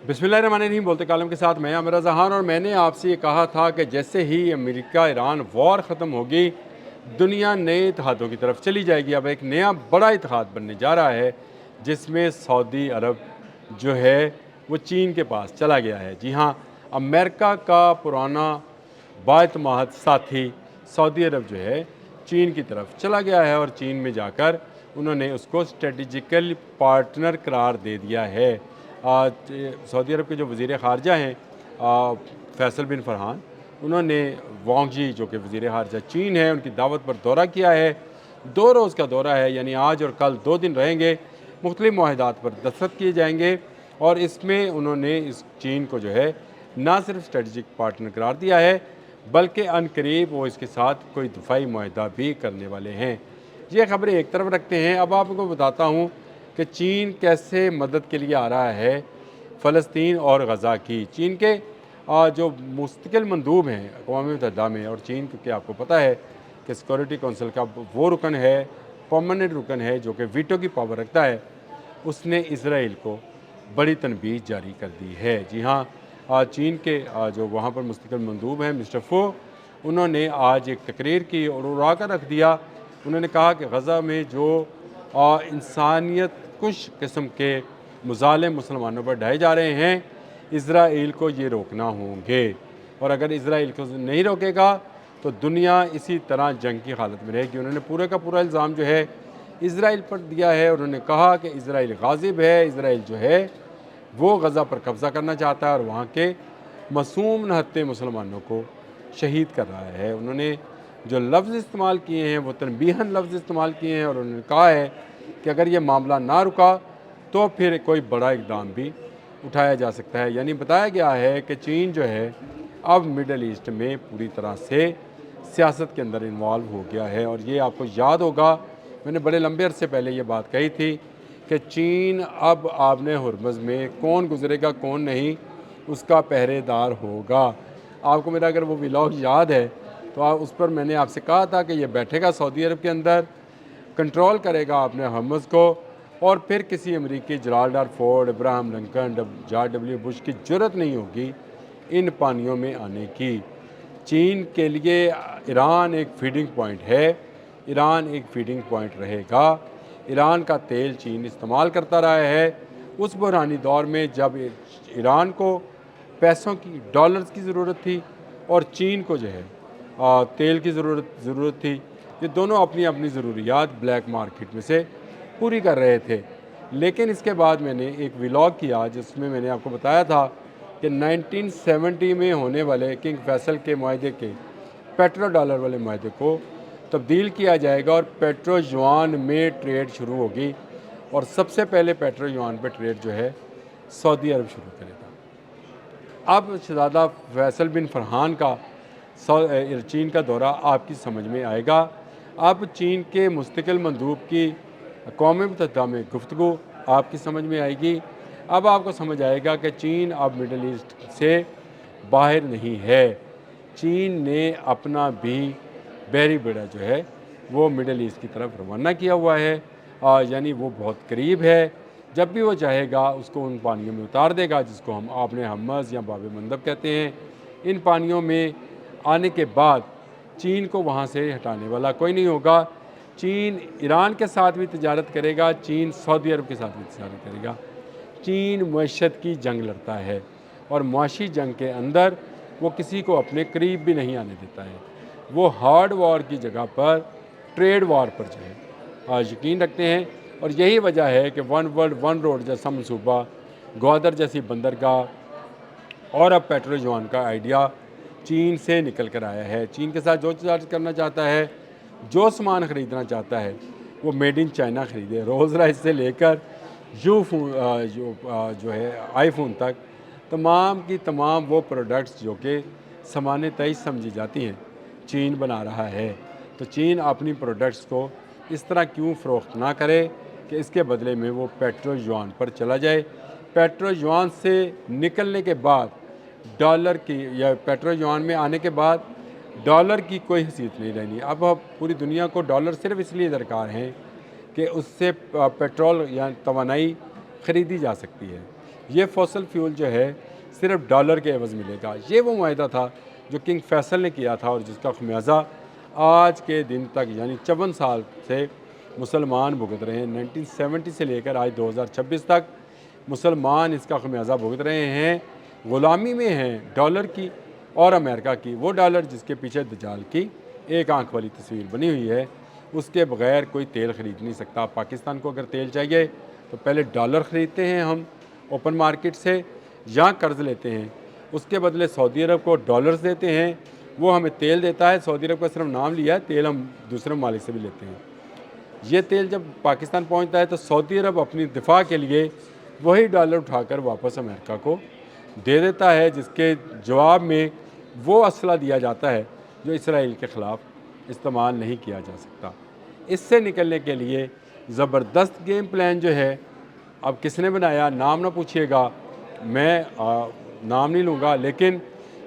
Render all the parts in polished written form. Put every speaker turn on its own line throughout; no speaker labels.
बिस्मिल्लाहिर्रहमानिर्रहीम। बोलते कालम के साथ मैं आमिर रज़ा खान। और मैंने आपसे ये कहा था कि जैसे ही अमेरिका ईरान वॉर ख़त्म होगी, दुनिया नए इत्तेहादों की तरफ चली जाएगी। अब एक नया बड़ा इत्तेहाद बनने जा रहा है, जिसमें सऊदी अरब जो है वो चीन के पास चला गया है। जी हाँ, अमेरिका का पुराना बाएतमाद साथी सऊदी अरब जो है चीन की तरफ चला गया है, और चीन में जाकर उन्होंने उसको स्ट्रेटजिकल पार्टनर करार दे दिया है। सऊदी अरब के जो वज़ीर ख़ारजा हैं फैसल बिन फरहान, उन्होंने वांग जी जो कि वज़ीर ख़ारजा चीन है, उनकी दावत पर दौरा किया है। 2 रोज़ का दौरा है, यानी आज और कल 2 दिन रहेंगे। मुख्तलिफ मुआहदात पर दस्तखत किए जाएंगे, और इसमें उन्होंने इस चीन को जो है ना सिर्फ स्ट्रेटजिक पार्टनर करार दिया है, बल्कि अनकरीब वो इसके साथ कोई दफ़ाई मुआहदा भी करने वाले हैं। ये खबरें एक तरफ रखते हैं, अब आपको बताता हूँ कि चीन कैसे मदद के लिए आ रहा है फ़लस्तीन और गज़ा की। चीन के जो मुस्तकिल मंदूब हैं अक़वाम मुत्तहिदा में, और चीन क्योंकि आपको पता है कि सिक्योरिटी कौंसिल का वो रुकन है, परमानेंट रुकन है, जो कि वीटो की पावर रखता है, उसने इसराइल को बड़ी तनबीह जारी कर दी है। जी हाँ, चीन के जो वहाँ पर मुस्तकिल मंदूब हैं मिस्टर फो, उन्होंने आज एक तकरीर की और उड़ा कर रख दिया। उन्होंने कहा कि गज़ा में जो इंसानियत कुछ किस्म के मुज़ालिम मुसलमानों पर ढाए जा रहे हैं, इसराइल को ये रोकना होंगे, और अगर इसराइल को नहीं रोकेगा तो दुनिया इसी तरह जंग की हालत में रहेगी। उन्होंने पूरे का पूरा इल्ज़ाम जो है इसराइल पर दिया है। उन्होंने कहा कि इसराइल गाज़िब है, इसराइल जो है वो गज़ा पर कब्ज़ा करना चाहता है और वहाँ के मासूम नहत्ते मुसलमानों को शहीद कर रहा है। उन्होंने जो लफ्ज़ इस्तेमाल किए हैं वो तनबीहन लफ्ज़ इस्तेमाल किए हैं, और उन्होंने कहा है कि अगर ये मामला ना रुका तो फिर कोई बड़ा इक़दाम भी उठाया जा सकता है। यानी बताया गया है कि चीन जो है अब मिडल ईस्ट में पूरी तरह से सियासत के अंदर इन्वॉल्व हो गया है। और ये आपको याद होगा, मैंने बड़े लंबे अरसे पहले ये बात कही थी कि चीन अब आबने हुर्मुज़ में कौन गुजरेगा कौन नहीं, उसका पहरेदार होगा। आपको मेरा अगर वो व्लॉग याद है तो उस पर मैंने आपसे कहा था कि ये बैठेगा सऊदी अरब के अंदर, कंट्रोल करेगा अपने हुर्मुज़ को, और फिर किसी अमरीकी Gerald Ford, Abraham Lincoln, George W Bush की ज़रूरत नहीं होगी इन पानियों में आने की। चीन के लिए ईरान एक फीडिंग पॉइंट है, ईरान एक फीडिंग पॉइंट रहेगा। ईरान का तेल चीन इस्तेमाल करता रहा है। उस बहरानी दौर में जब ईरान को पैसों की, डॉलर्स की ज़रूरत थी, और चीन को जो है तेल की ज़रूरत थी, ये दोनों अपनी अपनी ज़रूरियात ब्लैक मार्केट में से पूरी कर रहे थे। लेकिन इसके बाद मैंने एक व्लॉग किया जिसमें मैंने आपको बताया था कि 1970 में होने वाले किंग फैसल के मुआहदे के पेट्रो डॉलर वाले मुआहदे को तब्दील किया जाएगा, और पेट्रो युआन में ट्रेड शुरू होगी, और सबसे पहले पेट्रो युआन पे ट्रेड जो है सऊदी अरब शुरू करेगा। अब शहज़ादा फैसल बिन फरहान का चीन का दौरा आपकी समझ में आएगा। अब चीन के मुस्तकिल मंदूब की अक़वाम मुत्तहिदा में गुफ्तगू आपकी समझ में आएगी। अब आपको समझ आएगा कि चीन अब मिडल ईस्ट से बाहर नहीं है। चीन ने अपना भी बहरी बेड़ा जो है वो मिडल ईस्ट की तरफ रवाना किया हुआ है, यानी वो बहुत करीब है। जब भी वो चाहेगा उसको उन पानियों में उतार देगा जिसको हम आपने हम्मस या बाब मंदब कहते हैं। इन पानियों में आने के बाद चीन को वहाँ से हटाने वाला कोई नहीं होगा। चीन ईरान के साथ भी तिजारत करेगा, चीन सऊदी अरब के साथ भी तिजारत करेगा। चीन मईशत की जंग लड़ता है, और मुआशी जंग के अंदर वो किसी को अपने करीब भी नहीं आने देता है। वो हार्ड वॉर की जगह पर ट्रेड वॉर पर जो है यकीन रखते हैं, और यही वजह है कि वन वर्ल्ड वन रोड जैसा मनसूबा, ग्वादर जैसी बंदरगाह, और अब पेट्रो युआन का आइडिया चीन से निकल कर आया है। चीन के साथ जो तिजारत करना चाहता है, जो सामान ख़रीदना चाहता है, वो मेड इन चाइना ख़रीदे। रोल्स रॉयस से लेकर जो है आईफोन तक, तमाम की तमाम वो प्रोडक्ट्स जो कि सामान तेईस समझी जाती हैं, चीन बना रहा है। तो चीन अपनी प्रोडक्ट्स को इस तरह क्यों फ़रोख्त ना करे कि इसके बदले में वो पेट्रो युआन पर चला जाए। पेट्रो युआन से निकलने के बाद डॉलर की, या पेट्रो युआन में आने के बाद डॉलर की कोई हैसियत नहीं रहनी। अब पूरी दुनिया को डॉलर सिर्फ इसलिए दरकार हैं कि उससे पेट्रोल या तवानाई ख़रीदी जा सकती है। یہ فوسل فیول جو ہے صرف ڈالر کے عوض ملے گا۔ یہ وہ معاہدہ تھا جو کنگ فیصل نے کیا تھا اور جس کا خمیازہ آج کے دن تک یعنی 54 سال سے مسلمان بھگت رہے ہیں۔ 1970 سے لے کر آج 2026 تک مسلمان اس کا خمیازہ بھگت رہے ہیں، غلامی میں ہیں ڈالر کی اور امریکہ کی۔ وہ ڈالر جس کے پیچھے دجال کی ایک آنکھ والی تصویر بنی ہوئی ہے، اس کے بغیر کوئی تیل خرید نہیں سکتا۔ پاکستان کو اگر تیل چاہیے تو پہلے ڈالر خریدتے ہیں ہم اوپن مارکیٹ سے یا قرض لیتے ہیں، اس کے بدلے سعودی عرب کو ڈالرز دیتے ہیں، وہ ہمیں تیل دیتا ہے۔ سعودی عرب کا صرف نام لیا ہے، تیل ہم دوسرے ممالک سے بھی لیتے ہیں۔ یہ تیل جب پاکستان پہنچتا ہے تو سعودی عرب اپنی دفاع کے لیے وہی ڈالر اٹھا کر واپس امریکہ کو دے دیتا ہے، جس کے جواب میں وہ اسلحہ دیا جاتا ہے جو اسرائیل کے خلاف استعمال نہیں کیا جا سکتا۔ اس سے نکلنے کے لیے زبردست گیم پلان جو ہے، اب کس نے بنایا نام نہ پوچھیے گا، میں نام نہیں لوں گا، لیکن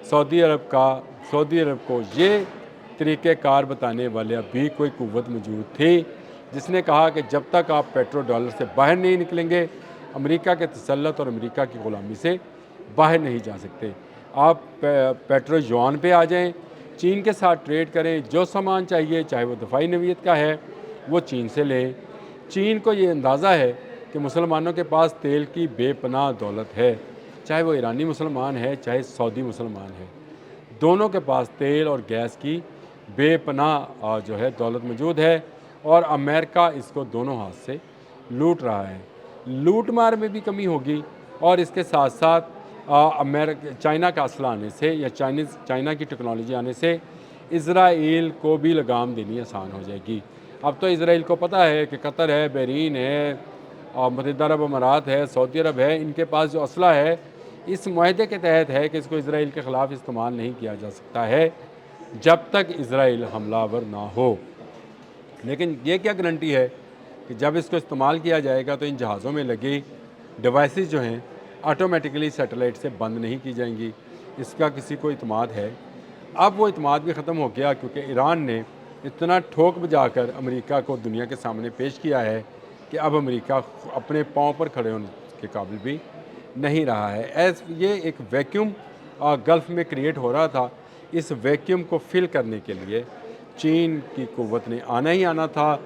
سعودی عرب کو یہ طریقہ کار بتانے والا بھی کوئی قوت موجود تھی جس نے کہا کہ جب تک آپ پیٹرو ڈالر سے باہر نہیں نکلیں گے، امریکہ کے تسلط اور امریکہ کی غلامی سے باہر نہیں جا سکتے۔ آپ پیٹرو یوان پہ آ جائیں، چین کے ساتھ ٹریڈ کریں، جو سامان چاہیے چاہے وہ دفاعی نوعیت کا ہے وہ چین سے لیں۔ چین کو یہ اندازہ ہے کہ مسلمانوں کے پاس تیل کی بے پناہ دولت ہے، چاہے وہ ایرانی مسلمان ہے چاہے سعودی مسلمان ہے، دونوں کے پاس تیل اور گیس کی بے پناہ جو ہے دولت موجود ہے، اور امریکہ اس کو دونوں ہاتھ سے لوٹ رہا ہے۔ لوٹ مار میں بھی کمی ہوگی، اور اس کے ساتھ ساتھ چائنا کا اسلحہ آنے سے یا چائنا کی ٹیکنالوجی آنے سے اسرائیل کو بھی لگام دینی آسان ہو جائے گی۔ اب تو اسرائیل کو پتہ ہے کہ قطر ہے، بحرین ہے، متحدہ عرب امارات ہے، سعودی عرب ہے، ان کے پاس جو اسلحہ ہے اس معاہدے کے تحت ہے کہ اس کو اسرائیل کے خلاف استعمال نہیں کیا جا سکتا ہے جب تک اسرائیل حملہ آور نہ ہو۔ لیکن یہ کیا گارنٹی ہے کہ جب اس کو استعمال کیا جائے گا تو ان جہازوں میں لگی ڈیوائسز جو ہیں آٹومیٹکلی سیٹلائٹ سے بند نہیں کی جائیں گی؟ اس کا کسی کو اعتماد ہے؟ اب وہ اعتماد بھی ختم ہو گیا، کیونکہ ایران نے اتنا ٹھوک بجا کر امریکہ کو دنیا کے سامنے پیش کیا ہے کہ اب امریکہ اپنے پاؤں پر کھڑے ہونے کے قابل بھی نہیں رہا ہے۔ یہ ایک ویکیوم گلف میں کریٹ ہو رہا تھا، اس ویکیوم کو فل کرنے کے لیے چین کی قوت نے آنا ہی آنا تھا۔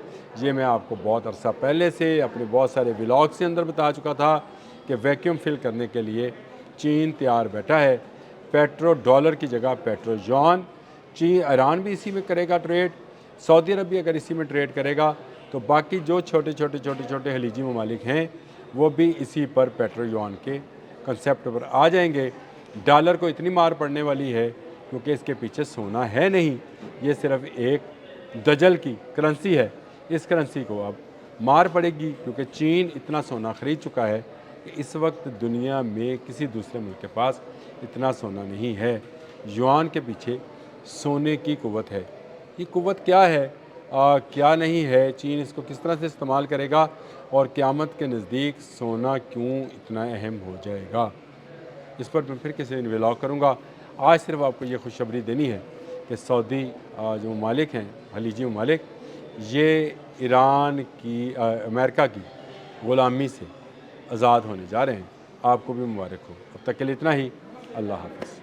یہ میں آپ کو بہت عرصہ پہلے سے اپنے بہت سارے ولاگ سے اندر بتا چکا تھا کہ ویکیوم فل کرنے کے لیے چین تیار بیٹھا ہے۔ پیٹرو ڈالر کی جگہ پیٹرو یوان، ایران بھی اسی میں کرے گا ٹریڈ، سعودی عرب بھی اگر اسی میں ٹریڈ کرے گا تو باقی جو چھوٹے چھوٹے خلیجی ممالک ہیں وہ بھی اسی پر پیٹرو یوان کے کنسیپٹ پر آ جائیں گے۔ ڈالر کو اتنی مار پڑنے والی ہے کیونکہ اس کے پیچھے سونا ہے نہیں، یہ صرف ایک دجل کی کرنسی ہے۔ اس کرنسی کو اب مار پڑے گی کیونکہ چین اتنا سونا خرید چکا ہے کہ اس وقت دنیا میں کسی دوسرے ملک کے پاس اتنا سونا نہیں ہے۔ یوان کے پیچھے سونے کی قوت ہے۔ یہ قوت کیا ہے کیا نہیں ہے، چین اس کو کس طرح سے استعمال کرے گا، اور قیامت کے نزدیک سونا کیوں اتنا اہم ہو جائے گا، اس پر میں پھر کسی دن ولاگ کروں گا۔ آج صرف آپ کو یہ خوشخبری دینی ہے کہ سعودی جو ممالک ہیں، خلیجی ممالک، یہ ایران کی امریکہ کی غلامی سے آزاد ہونے جا رہے ہیں۔ آپ کو بھی مبارک ہو۔ اب تک کے لیے اتنا ہی، اللہ حافظ۔